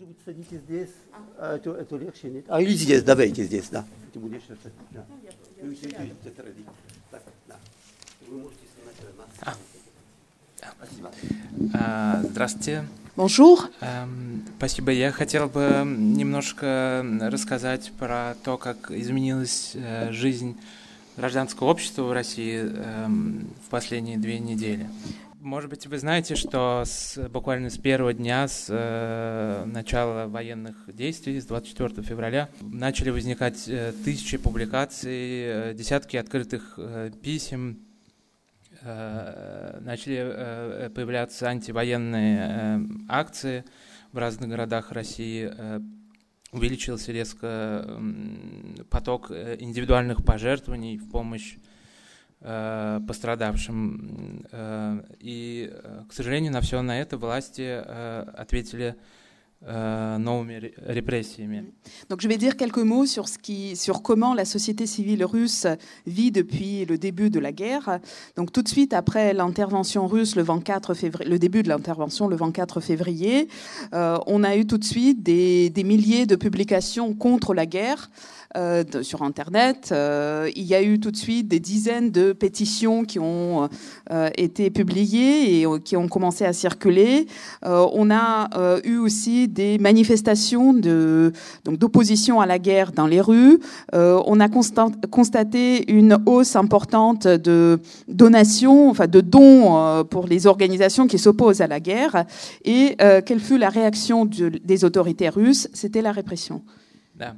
Может быть, садитесь здесь, это легче, нет? Или здесь, давайте здесь, да. Ты будешь это, да. Вы сидите, так, да. Вы можете снимать нас. Здравствуйте. Bonjour. Спасибо. Я хотел бы немножко рассказать про то, как изменилась жизнь гражданского общества в России в последние 2 недели. Может быть, вы знаете, что буквально с первого дня, с начала военных действий, с 24 февраля, начали возникать тысячи публикаций, десятки открытых писем, начали появляться антивоенные акции в разных городах России, увеличился резко поток индивидуальных пожертвований в помощь пострадавшим. И, к сожалению, на все на это власти ответили новыми репрессиями. Donc je vais dire quelques mots sur comment la société civile russe vit depuis le début de la guerre. Donc tout de suite après l'intervention russe le début de l'intervention le 24 février, on a eu tout de suite des milliers de publications contre la guerre. Sur Internet. Il y a eu tout de suite des dizaines de pétitions qui ont été publiées et qui ont commencé à circuler. On a eu aussi des manifestations d'opposition à la guerre dans les rues. On a constaté une hausse importante de donations, enfin de dons pour les organisations qui s'opposent à la guerre. Et quelle fut la réaction des autorités russes? C'était la répression. Да.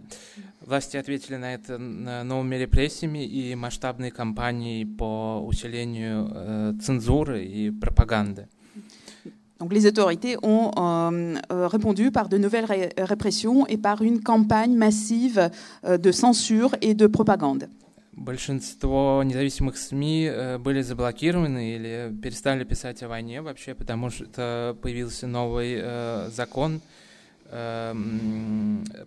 Власти ответили на это новыми репрессиями и масштабной кампанией по усилению цензуры и пропаганды. Donc les autorités ont répondu par de nouvelles répressions et par une campagne massive de censure et de propagande. Большинство независимых СМИ были заблокированы или перестали писать о войне вообще, потому что появился новый закон,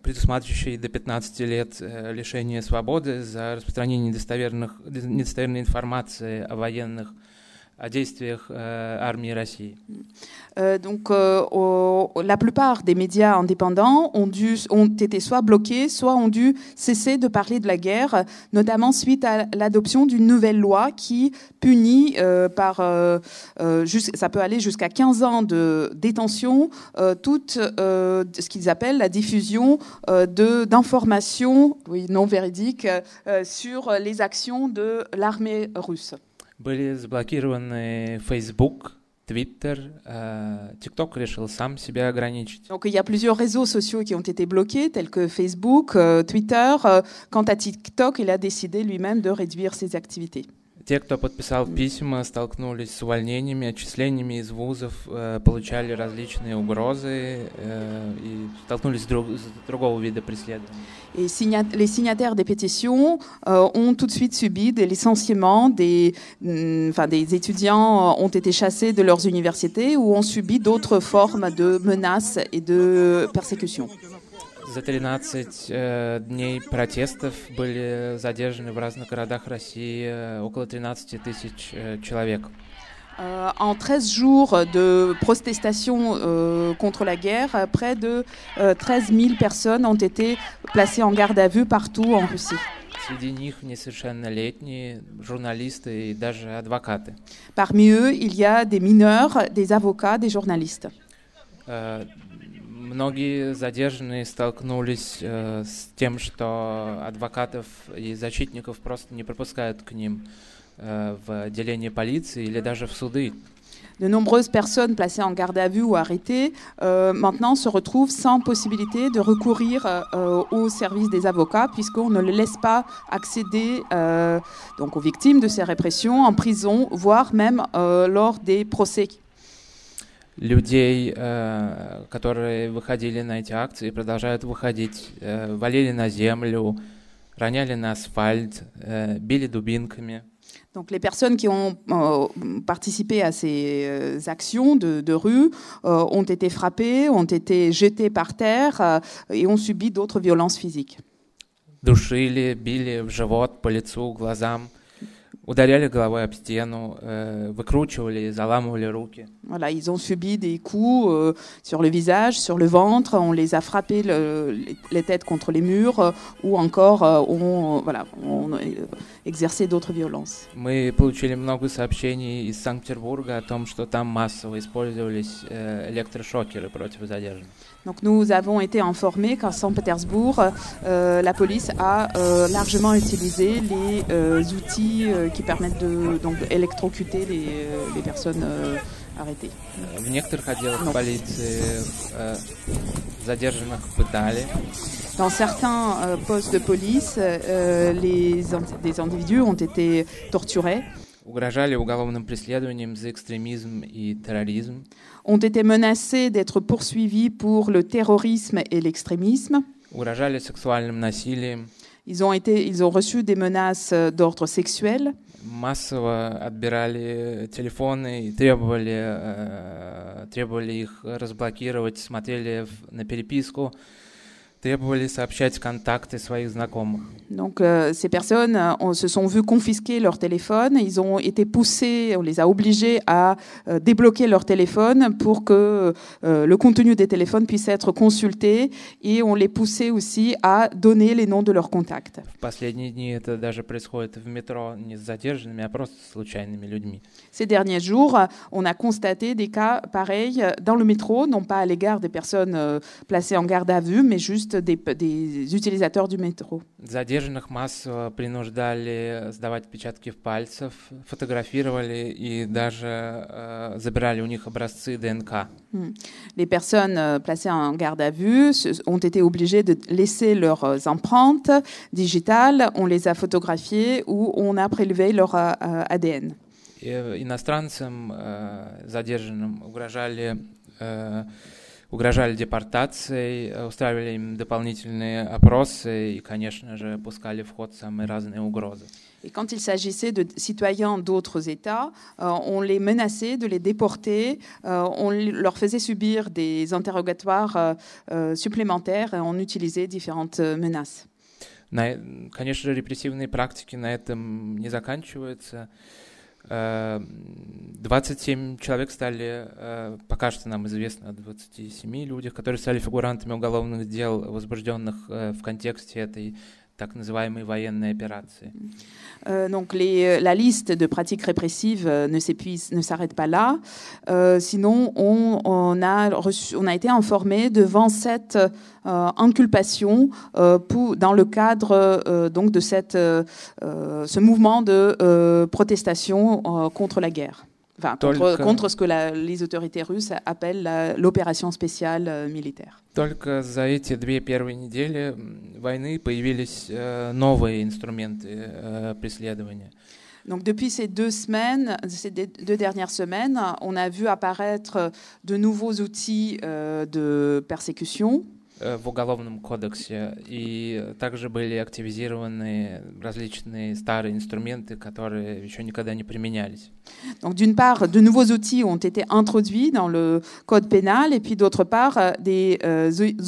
предусматривающий до 15 лет лишения свободы за распространение недостоверной информации о военных, о действиях армии России. Donc, la plupart des médias indépendants ont été soit bloqués, soit ont dû cesser de parler de la guerre, notamment suite à l'adoption d'une nouvelle loi qui punit ça peut aller jusqu'à 15 ans de détention, toute ce qu'ils appellent la diffusion d'informations non véridiques sur les actions de l'armée russe. Были заблокированы Facebook, Twitter, TikTok решил сам себя ограничить. Donc il y a plusieurs réseaux sociaux qui ont été bloqués, tels que Facebook, Twitter. Quant à TikTok, il a décidé lui-même de réduire ses activités. Те, кто подписал письма, столкнулись с увольнениями, отчислениями из вузов, получали различные угрозы и столкнулись с другого вида преследования. Et les signataires des pétitions ont tout de suite subi des licenciements, des étudiants ont été chassés de leurs universités ou ont subi d'autres formes de menaces et de persécutions. За 13 дней протестов были задержаны в разных городах России около 13 тысяч человек. En 13 jours de protestation contre la guerre, près de 13 000 personnes ont été placées en garde à vue partout en Russie. Среди них несовершеннолетние, журналисты и даже адвокаты. Parmi eux, il y a des mineurs, des avocats, des journalistes. Многие задержанные столкнулись с тем, что адвокатов и защитников просто не пропускают к ним в отделение полиции или даже в суды. De nombreuses personnes placées en garde à vue ou arrêtées maintenant se retrouvent sans possibilité de recourir au service des avocats puisqu'on ne les laisse pas accéder donc aux victimes de ces répressions en prison, voire même lors des procès. Людей, которые выходили на эти акции, продолжают выходить, валили на землю, роняли на асфальт, били дубинками. Donc les personnes qui ont participé à ces actions de rue ont été frappées, ont été jetées par terre et ont subi d'autres violences physiques. Душили, били в живот, по лицу, глазам. ударяли головой об стену, выкручивали, заламывали руки. Voilà, ils ont subi des coups sur le visage, sur le ventre, on les a frappés les têtes contre les murs ou encore on exercé d'autres violences. Мы получили много сообщений из Санкт-Петербурга о том, что там массово использовались электрошокеры против задержанных. Donc nous avons été informés qu'à Saint-Pétersbourg, la police a largement utilisé les outils qui permettent d'électrocuter les personnes arrêtées. В некоторых отделах полиции задержанных пытали. Dans certains postes de police, des individus ont été torturés. Угрожали уголовным преследованием за экстремизм и терроризм. Ont été menacés d'être poursuivis pour le terrorisme et l'extrémisme. Угрожали сексуальным насилием. Ils ont reçu des menaces d'ordre sexuel. Массово отбирали телефоны и требовали их разблокировать, смотрели на переписку, требовали сообщать контакты своих знакомых. Donc ces personnes se sont vues confisquer leur téléphone, ils ont été poussés, on les a obligés à débloquer leur téléphone pour que le contenu des téléphones puisse être consulté et on les poussait aussi à donner les noms de leurs contacts. В последние дни это даже происходит в метро не с задержанными, а просто с случайными людьми. Ces derniers jours, on a constaté des cas pareils dans le métro, non pas à l'égard des personnes placées en garde à vue, mais juste des utilisateurs du métro. Задержанных массово принуждали сдавать отпечатки пальцев, фотографировали и даже забирали у них образцы ДНК. Les personnes placées en garde à vue ont été obligées de laisser leurs empreintes digitales, on les a photographiées ou on a prélevé leur ADN. Иностранцам задержанным угрожали депортацией, устраивали им дополнительные опросы и, конечно же, пускали в ход самые разные угрозы. Et quand il s'agissait de citoyens d'autres États, on les menaçait de les déporter, on leur faisait subir des interrogatoires supplémentaires et on utilisait différentes menaces. Конечно же, репрессивные практики на этом не заканчиваются. 27 человек стали, пока что нам известно о 27 людях, которые стали фигурантами уголовных дел, возбужденных в контексте этой так называемой военной операции. Donc la liste de pratiques répressives ne s'arrête pas là. Sinon, on a été informé de 27 inculpations dans le cadre donc de ce mouvement de protestation contre la guerre. Enfin, contre ce que les autorités russes appellent l'opération spéciale militaire. Только за эти две первые недели войны появились новые инструменты преследования. Donc depuis ces deux dernières semaines, on a vu apparaître de nouveaux outils de persécution. В Уголовном кодексе, и также были активизированы различные старые инструменты, которые еще никогда не применялись. Donc d'une part, de nouveaux outils ont été introduits dans le code pénal, et puis d'autre part, des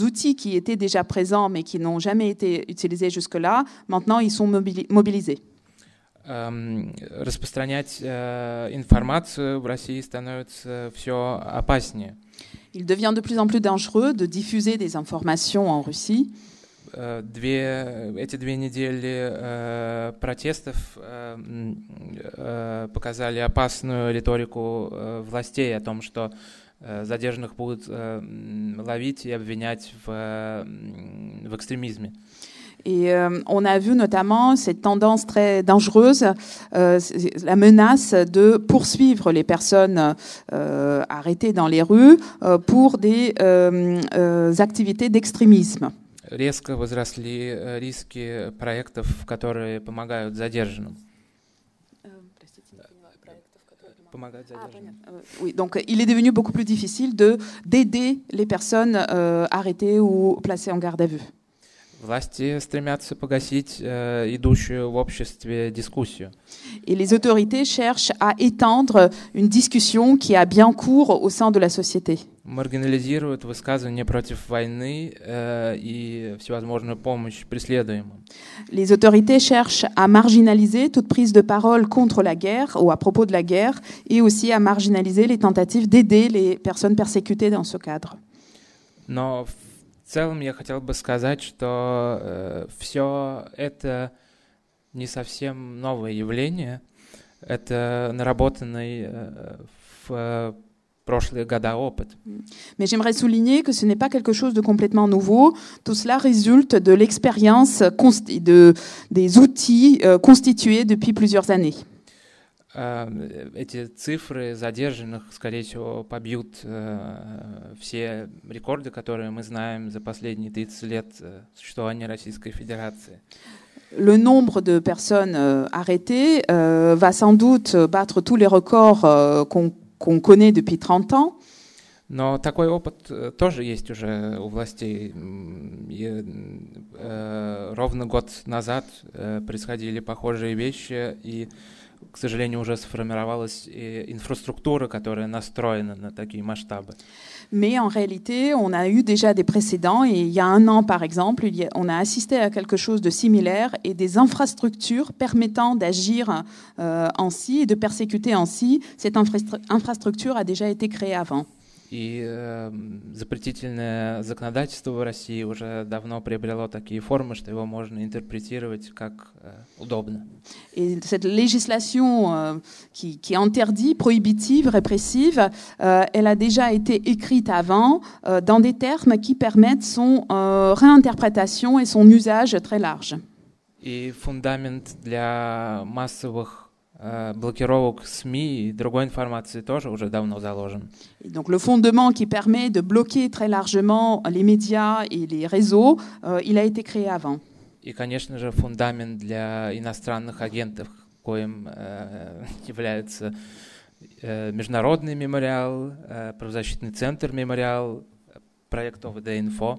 outils qui étaient déjà présents mais qui n'ont jamais été utilisés jusque-là, maintenant ils sont mobilisés. Распространять информацию в России становится все опаснее. Il devient de plus en plus dangereux de diffuser des informations en Russie. Эти две недели протестов показали опасную риторику властей о том, что задержанных будут ловить и обвинять в экстремизме. Et on a vu notamment cette tendance très dangereuse, la menace de poursuivre les personnes arrêtées dans les rues pour des activités d'extrémisme. Резко возросли риски проектов, которые помогают задержанным. Oui, donc il est devenu beaucoup plus difficile d'aider les personnes arrêtées ou placées en garde à vue. Власти стремятся погасить идущую в обществе дискуссию. Et les autorités cherchent à étendre une discussion qui a bien cours au sein de la société. Маргинализируют высказывания против войны и всевозможную помощь преследуемым. Les autorités cherchent à marginaliser toute prise de parole contre la guerre ou à propos de la guerre et aussi à marginaliser les tentatives d'aider les personnes persécutées dans ce cadre. Но в целом я хотел бы сказать, что все это не совсем новое явление. Это наработанный в прошлые года опыт. Mais j'aimerais souligner que ce n'est pas quelque chose de complètement nouveau. Tout cela résulte de l'expérience des outils constitués depuis plusieurs années. Эти цифры задержанных, скорее всего, побьют все рекорды, которые мы знаем за последние 30 лет существования Российской Федерации. Le nombre de personnes arrêtées va sans doute battre tous les records qu'on connaît depuis 30 ans. Но такой опыт тоже есть уже у властей. Ровно год назад происходили похожие вещи, и, к сожалению, уже сформировалась инфраструктура, которая настроена на такие масштабы. Mais en réalité, on a eu déjà des précédents et il y a un an, par exemple, on a assisté à quelque chose de similaire et des infrastructures permettant d'agir ainsi et de persécuter ainsi. Cette infrastructure a déjà été créée avant. И запретительное законодательство в России уже давно приобрело такие формы, что его можно интерпретировать как удобно. Et cette législation qui interdit, prohibitive, répressive, elle a déjà été écrite avant dans des termes qui permettent son réinterprétation et son usage très large. И фундамент для массовых блокировок СМИ и другой информации тоже уже давно заложен. Et donc le fondement qui permet de bloquer très largement les médias et les réseaux, il a été créé avant. И, конечно же, фундамент для иностранных агентов, коим является Международный мемориал, правозащитный центр «Мемориал», проект ОВД-Инфо.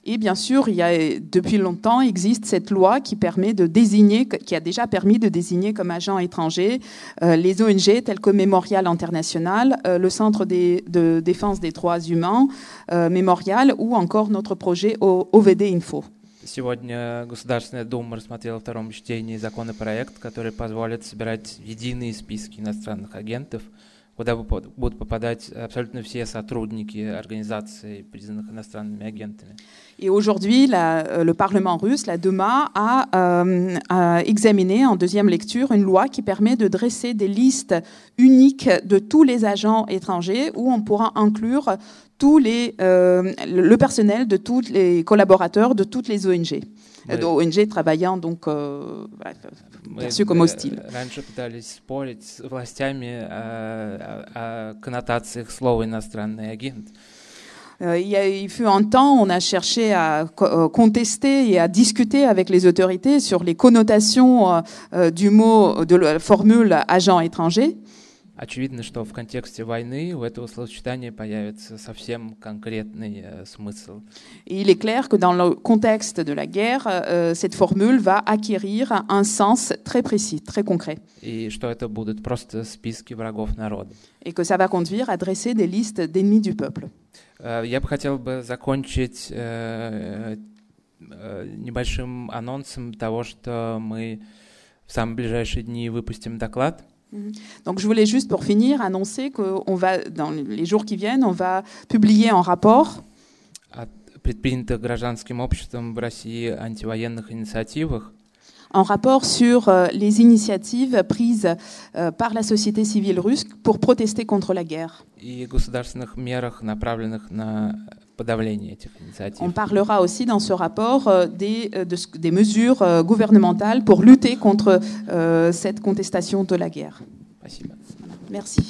Et bien sûr, il y a, depuis longtemps, existe cette loi qui permet de désigner, qui a déjà permis de désigner comme agents étrangers les ONG telles que Mémorial International, le Centre de défense des droits humains, Mémorial, ou encore notre projet OVD-Info. Сегодня Государственная Дума рассмотрела в втором чтении законопроект, который позволит собирать единые списки иностранных агентов, куда будут попадать абсолютно все сотрудники организаций, признанных иностранными агентами. Et aujourd'hui, le Parlement russe, la Duma, a examiné en deuxième lecture une loi qui permet de dresser des listes uniques de tous les agents étrangers où on pourra inclure le personnel de tous les collaborateurs de toutes les ONG. ONG travaillant donc perçues comme hostiles. Раньше пытались спорить с властями о коннотациях слова «иностранный агент». Il fut un temps, on a cherché à contester et à discuter avec les autorités sur les connotations du mot, de la formule agent étranger. Очевидно, что в контексте войны у этого словосочетания появится совсем конкретный смысл. Et il est clair que dans le contexte de la guerre, cette formule va acquérir un sens très précis, très concret. И что это будут просто списки врагов народа. Et que ça va conduire à dresser des listes d'ennemis du peuple. Я бы хотел закончить небольшим анонсом того, что мы в самые ближайшие дни выпустим доклад. Donc je voulais juste pour finir annoncer qu'on va, dans les jours qui viennent, on va publier un rapport предпринятых гражданским обществом в России антивоенных инициативах. Un rapport sur les initiatives prises par la société civile russe pour protester contre la guerre. И государственных мерах, направленных на подавление этих инициатив. On parlera aussi dans ce rapport des mesures gouvernementales pour lutter contre cette contestation de la guerre. Спасибо. Merci.